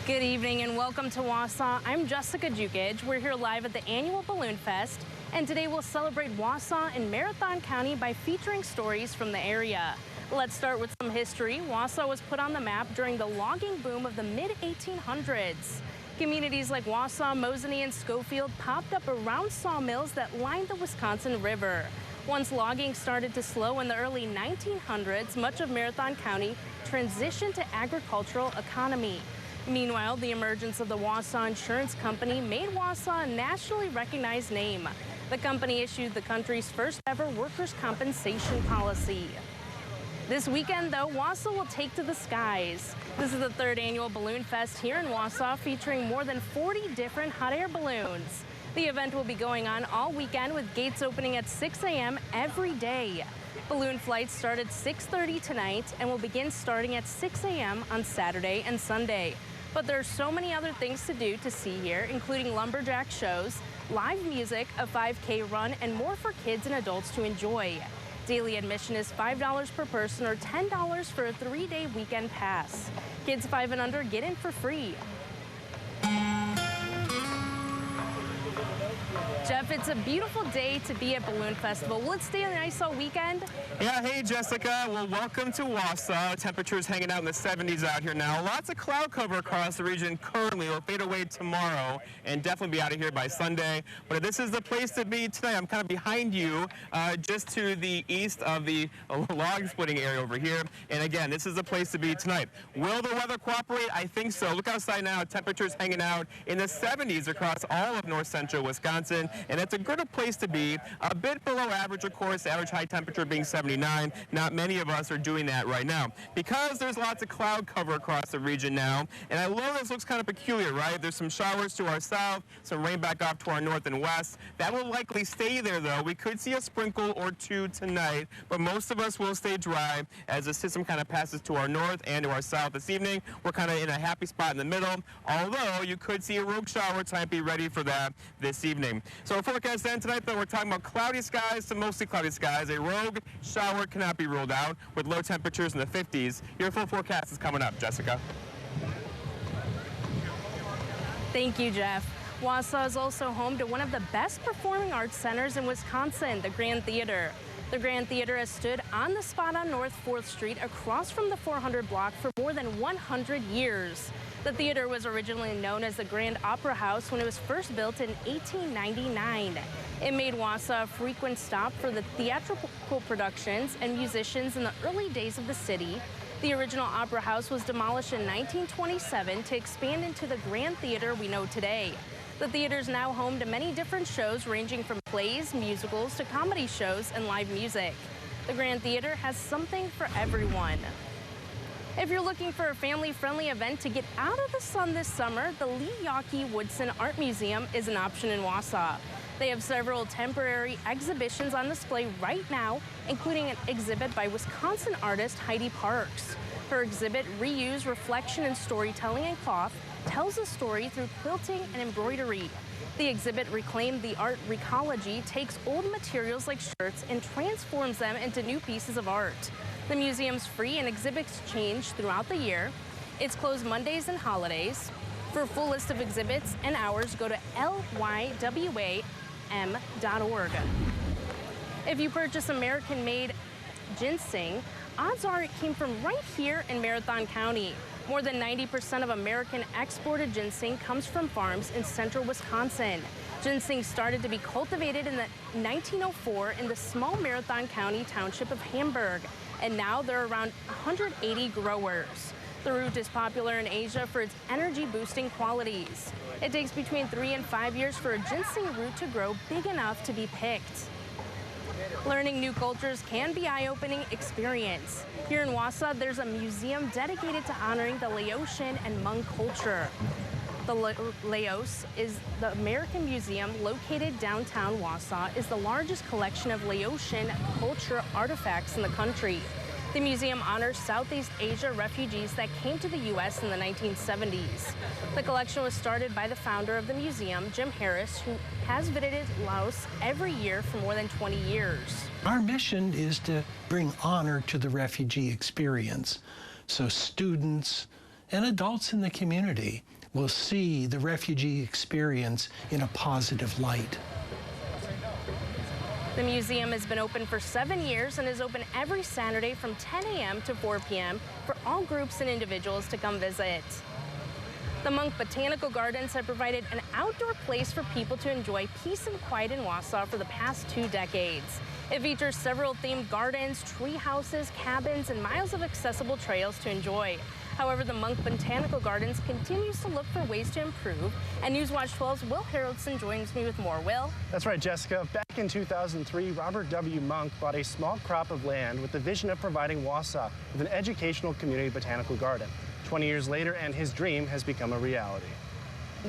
Good evening and welcome to Wausau. I'm Jessica Jukic. We're here live at the annual Balloon Fest, and today we'll celebrate Wausau and Marathon County by featuring stories from the area. Let's start with some history. Wausau was put on the map during the logging boom of the mid-1800s. Communities like Wausau, Mosinee, and Schofield popped up around sawmills that lined the Wisconsin River. Once logging started to slow in the early 1900s, much of Marathon County transitioned to agricultural economy. Meanwhile, the emergence of the Wausau Insurance Company made Wausau a nationally recognized name. The company issued the country's first ever workers' compensation policy. This weekend, though, Wausau will take to the skies. This is the third annual Balloon Fest here in Wausau, featuring more than 40 different hot air balloons. The event will be going on all weekend with gates opening at 6 a.m. every day. Balloon flights start at 6:30 tonight and will begin starting at 6 a.m. on Saturday and Sunday. But there are so many other things to do to see here, including lumberjack shows, live music, a 5K run, and more for kids and adults to enjoy. Daily admission is $5 per person or $10 for a 3-day weekend pass. Kids 5 and under get in for free. Jeff, it's a beautiful day to be at Balloon Festival. Will it stay nice all weekend? Yeah, hey Jessica. Well, welcome to Wausau. Temperatures hanging out in the 70s out here now. Lots of cloud cover across the region currently. It'll fade away tomorrow and definitely be out of here by Sunday. But this is the place to be tonight. I'm kind of behind you, just to the east of the log splitting area over here. And again, this is the place to be tonight. Will the weather cooperate? I think so. Look outside now. Temperatures hanging out in the 70s across all of north central Wisconsin. And it's a good place to be. A bit below average, of course, average high temperature being 79. Not many of us are doing that right now because there's lots of cloud cover across the region now. And I love this. Looks kind of peculiar, right? There's some showers to our south, some rain back off to our north and west. That will likely stay there, though. We could see a sprinkle or two tonight, but most of us will stay dry as the system kind of passes to our north and to our south this evening. We're kind of in a happy spot in the middle, although you could see a rogue shower tonight. Be ready for that this evening. So our forecast then tonight, though, we're talking about cloudy skies to mostly cloudy skies. A rogue shower cannot be ruled out with low temperatures in the 50s. Your full forecast is coming up, Jessica. Thank you, Jeff. Wausau is also home to one of the best performing arts centers in Wisconsin, the Grand Theater. The Grand Theater has stood on the spot on North 4th Street across from the 400 block for more than 100 years. The theater was originally known as the Grand Opera House when it was first built in 1899. It made Wausau a frequent stop for the theatrical productions and musicians in the early days of the city. The original Opera House was demolished in 1927 to expand into the Grand Theater we know today. The theater is now home to many different shows ranging from plays, musicals, to comedy shows and live music. The Grand Theater has something for everyone. If you're looking for a family-friendly event to get out of the sun this summer, the Lee Yawkey Woodson Art Museum is an option in Wausau. They have several temporary exhibitions on display right now, including an exhibit by Wisconsin artist Heidi Parks. Her exhibit, Reuse, Reflection, and Storytelling in Cloth, tells a story through quilting and embroidery. The exhibit, Reclaim the Art Recology, takes old materials like shirts and transforms them into new pieces of art. The museum's free and exhibits change throughout the year. It's closed Mondays and holidays. For a full list of exhibits and hours, go to lywam.org. If you purchase American-made ginseng, odds are it came from right here in Marathon County. More than 90% of American exported ginseng comes from farms in central Wisconsin. Ginseng started to be cultivated in 1904 in the small Marathon County township of Hamburg, and now there are around 180 growers. The root is popular in Asia for its energy-boosting qualities. It takes between 3 and 5 years for a ginseng root to grow big enough to be picked. Learning new cultures can be an eye-opening experience. Here in Wausau, there's a museum dedicated to honoring the Laotian and Hmong culture. The Laos is the American Museum located downtown Wausau, is the largest collection of Laotian culture artifacts in the country. The museum honors Southeast Asia refugees that came to the U.S. in the 1970s. The collection was started by the founder of the museum, Jim Harris, who has visited Laos every year for more than 20 years. Our mission is to bring honor to the refugee experience. So students and adults in the community will see the refugee experience in a positive light. The museum has been open for 7 years and is open every Saturday from 10 a.m. to 4 p.m. for all groups and individuals to come visit. The Monk Botanical Gardens have provided an outdoor place for people to enjoy peace and quiet in Wausau for the past 2 decades. It features several themed gardens, tree houses, cabins, and miles of accessible trails to enjoy. However, the Monk Botanical Gardens continues to look for ways to improve, and Newswatch 12's Will Haraldson joins me with more. Will? That's right, Jessica. Back in 2003, Robert W. Monk bought a small crop of land with the vision of providing Wausau with an educational community botanical garden. 20 years later, and his dream has become a reality.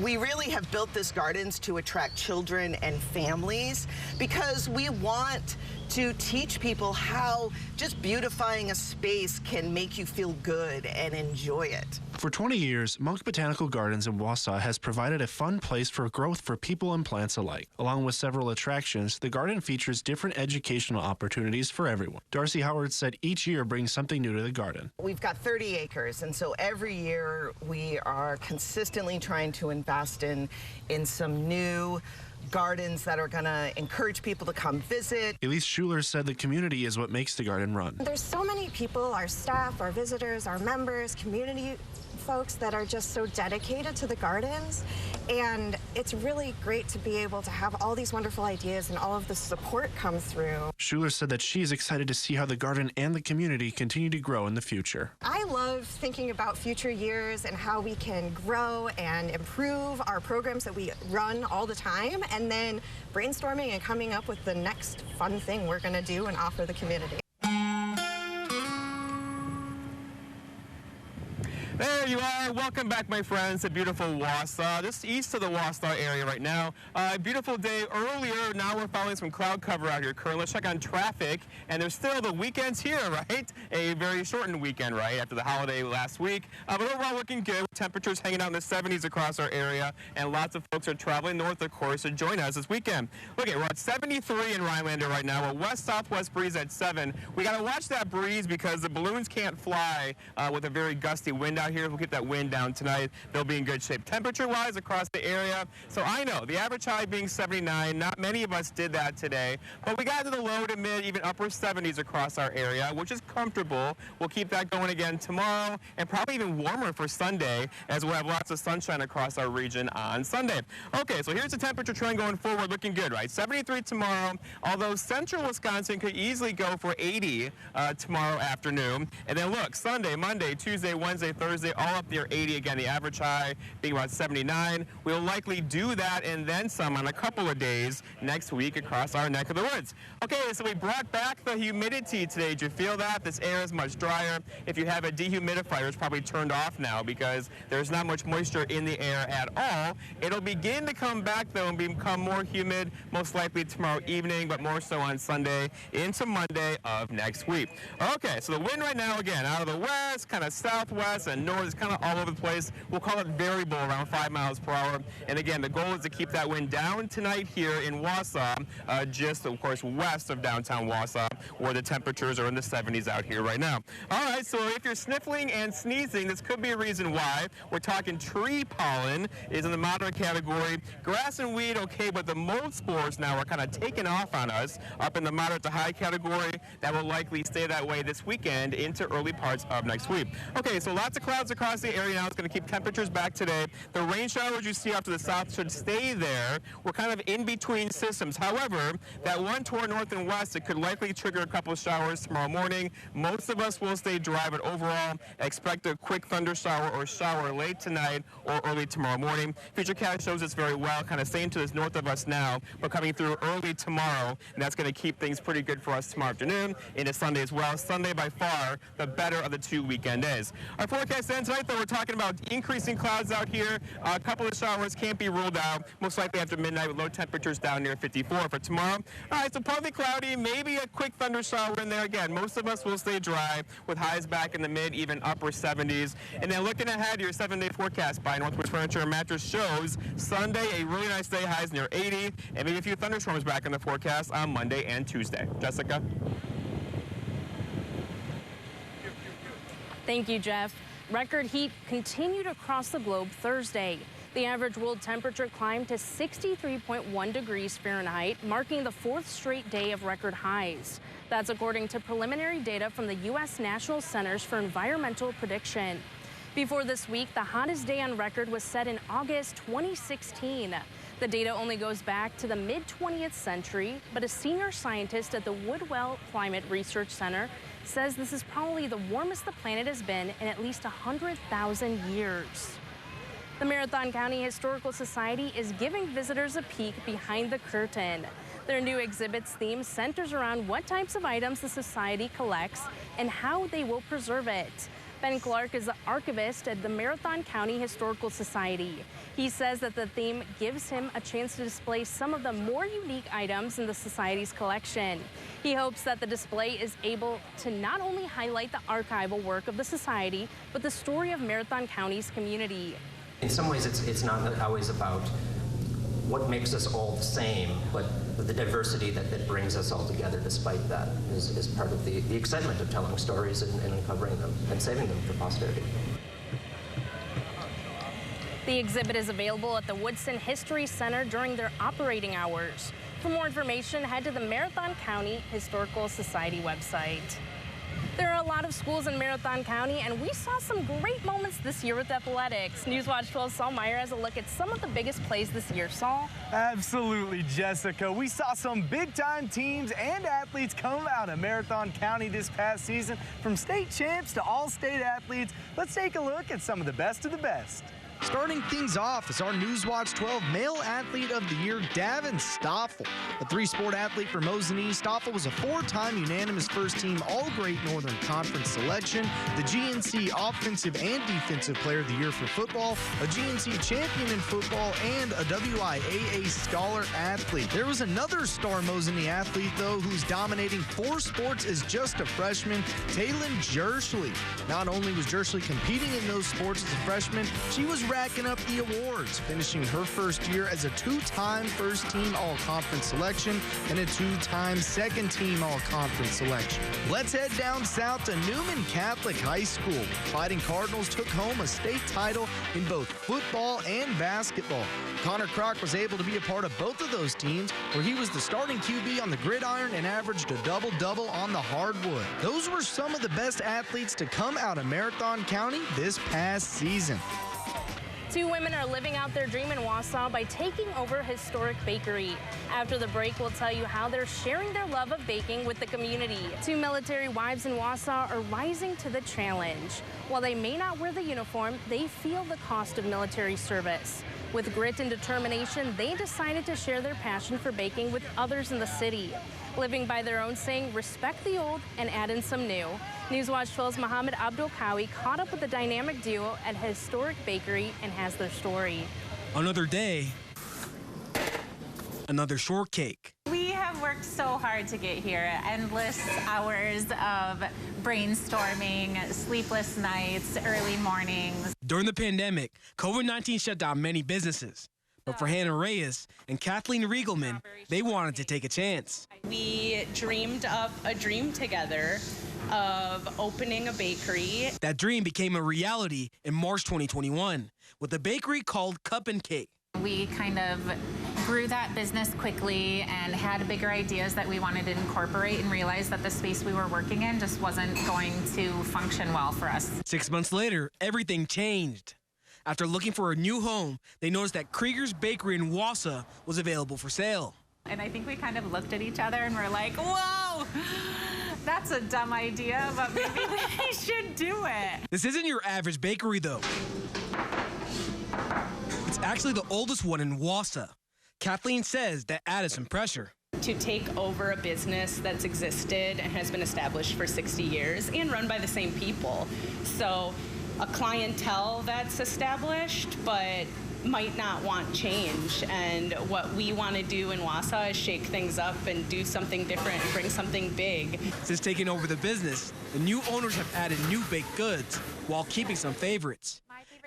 We really have built this gardens to attract children and families because we want to teach people how just beautifying a space can make you feel good and enjoy it. For 20 years, Monk Botanical Gardens in Wausau has provided a fun place for growth for people and plants alike. Along with several attractions, the garden features different educational opportunities for everyone. Darcy Howard said each year brings something new to the garden. We've got 30 acres, and so every year we are consistently trying to invest in some new gardens that are going to encourage people to come visit. Elise Schuler said the community is what makes the garden run. There's so many people, our staff, our visitors, our members, community folks that are just so dedicated to the gardens, and it's really great to be able to have all these wonderful ideas and all of the support come through. Schuler said that she is excited to see how the garden and the community continue to grow in the future. I love thinking about future years and how we can grow and improve our programs that we run all the time, and then brainstorming and coming up with the next fun thing we're going to do and offer the community. There you are. Welcome back, my friends, to beautiful Wausau. Just east of the Wausau area right now. A beautiful day earlier. Now we're following some cloud cover out here currently. Let's check on traffic. And there's still the weekends here, right? A very shortened weekend, right, after the holiday last week. But overall looking good. Temperatures hanging out in the 70s across our area. And lots of folks are traveling north, of course, to join us this weekend. Look, we're at 73 in Rhinelander right now. A west-southwest breeze at 7. We got to watch that breeze because the balloons can't fly with a very gusty wind out here. We'll get that wind down tonight. They'll be in good shape temperature-wise across the area. So I know the average high being 79. Not many of us did that today, but we got to the low to mid, even upper 70s across our area, which is comfortable. We'll keep that going again tomorrow, and probably even warmer for Sunday, as we'll have lots of sunshine across our region on Sunday. Okay, so here's the temperature trend going forward, looking good, right? 73 tomorrow, although central Wisconsin could easily go for 80 tomorrow afternoon. And then look, Sunday, Monday, Tuesday, Wednesday, Thursday, all up near 80 again, the average high being about 79. We'll likely do that and then some on a couple of days next week across our neck of the woods. Okay, so we brought back the humidity today. Did you feel that? This air is much drier. If you have a dehumidifier, it's probably turned off now because there's not much moisture in the air at all. It'll begin to come back, though, and become more humid, most likely tomorrow evening, but more so on Sunday into Monday of next week. Okay, so the wind right now, again, out of the west, kind of southwest and north, is kind of all over the place. We'll call it variable, around 5 miles per hour. And again, the goal is to keep that wind down tonight here in Wausau, just, of course, west of downtown Wausau, where the temperatures are in the 70s out here right now. All right, so if you're sniffling and sneezing, this could be a reason why. We're talking tree pollen is in the moderate category. Grass and weed, okay, but the mold spores now are kind of taking off on us up in the moderate to high category. That will likely stay that way this weekend into early parts of next week. Okay, so lots of clouds across the area now. It's going to keep temperatures back today. The rain showers you see off to the south should stay there. We're kind of in between systems. However, that one toward north and west, it could likely trigger a couple of showers tomorrow morning. Most of us will stay dry, but overall, expect a quick thunder shower or shower late tonight or early tomorrow morning. Futurecast shows us very well, kind of staying to the north of us now, but coming through early tomorrow, and that's going to keep things pretty good for us tomorrow afternoon into Sunday as well. Sunday, by far, the better of the 2 weekend days. Our forecast ends tonight, though, we're talking about increasing clouds out here. A couple of showers can't be ruled out, most likely after midnight with low temperatures down near 54 for tomorrow. All right, so partly cloudy, maybe a quick thunder shower in there. Again, most of us will stay dry with highs back in the mid, even upper 70s. And then looking ahead, your 7-day forecast by Northwoods Furniture and Mattress shows Sunday, a really nice day, highs near 80, and maybe a few thunderstorms back in the forecast on Monday and Tuesday. Jessica? Thank you, Jeff. Record heat continued across the globe Thursday. The average world temperature climbed to 63.1 degrees Fahrenheit, marking the fourth straight day of record highs. That's according to preliminary data from the U.S. National Centers for Environmental Prediction. Before this week, the hottest day on record was set in August 2016. The data only goes back to the mid-20th century, but a senior scientist at the Woodwell Climate Research Center says this is probably the warmest the planet has been in at least 100,000 years. The Marathon County Historical Society is giving visitors a peek behind the curtain. Their new exhibit's theme centers around what types of items the society collects and how they will preserve it. Ben Clark is the archivist at the Marathon County Historical Society. He says that the theme gives him a chance to display some of the more unique items in the Society's collection. He hopes that the display is able to not only highlight the archival work of the Society, but the story of Marathon County's community. In some ways, it's not always about what makes us all the same, but the diversity that brings us all together despite that is part of the excitement of telling stories and uncovering them and saving them for posterity. The exhibit is available at the Woodson History Center during their operating hours. For more information, head to the Marathon County Historical Society website. There are a lot of schools in Marathon County, and we saw some great moments this year with athletics. Newswatch 12's Saul Meyer has a look at some of the biggest plays this year. Saul? Absolutely, Jessica. We saw some big-time teams and athletes come out of Marathon County this past season, from state champs to all-state athletes. Let's take a look at some of the best of the best. Starting things off is our Newswatch 12 Male Athlete of the Year, Davin Stoffel. A three-sport athlete for Mosinee, Stoffel was a four-time unanimous first-team All-Great Northern Conference selection, the GNC Offensive and Defensive Player of the Year for football, a GNC champion in football, and a WIAA Scholar athlete. There was another star Mosinee athlete, though, who's dominating four sports as just a freshman, Taylin Jerschley. Not only was Jerschley competing in those sports as a freshman, she was racking up the awards, finishing her first year as a two-time first-team All-Conference selection and a two-time second-team All-Conference selection. Let's head down south to Newman Catholic High School. Fighting Cardinals took home a state title in both football and basketball. Connor Kroc was able to be a part of both of those teams, where he was the starting QB on the gridiron and averaged a double-double on the hardwood. Those were some of the best athletes to come out of Marathon County this past season. Two women are living out their dream in Wausau by taking over a historic bakery. After the break, we'll tell you how they're sharing their love of baking with the community. Two military wives in Wausau are rising to the challenge. While they may not wear the uniform, they feel the cost of military service. With grit and determination, they decided to share their passion for baking with others in the city. Living by their own saying, respect the old and add in some new. Newswatch 12's Mohammed Abdul Kawi caught up with the dynamic duo at a historic bakery and has their story. Another day, another shortcake. We have worked so hard to get here. Endless hours of brainstorming, sleepless nights, early mornings. During the pandemic, COVID-19 shut down many businesses. But for Hannah Reyes and Kathleen Riegelman, they wanted to take a chance. We dreamed up a dream together of opening a bakery. That dream became a reality in March 2021 with a bakery called Cup and Cake. We kind of grew that business quickly and had bigger ideas that we wanted to incorporate and realized that the space we were working in just wasn't going to function well for us. 6 months later, everything changed. After looking for a new home, they noticed that Krieger's Bakery in Wausau was available for sale. And I think we kind of looked at each other and were like, whoa, that's a dumb idea, but maybe we should do it. This isn't your average bakery, though. It's actually the oldest one in Wausau. Kathleen says that added some pressure. To take over a business that's existed and has been established for 60 years and run by the same people. So a clientele that's established but might not want change, and what we want to do in Wausau is shake things up and do something different and bring something big. Since taking over the business, the new owners have added new baked goods while keeping some favorites.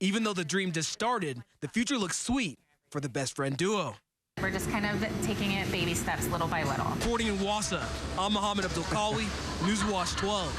Even though the dream just started, the future looks sweet for the best friend duo. We're just kind of taking it baby steps, little by little. Reporting in Wausau, I'm Mohammed Abdul Kawi, Newswatch 12.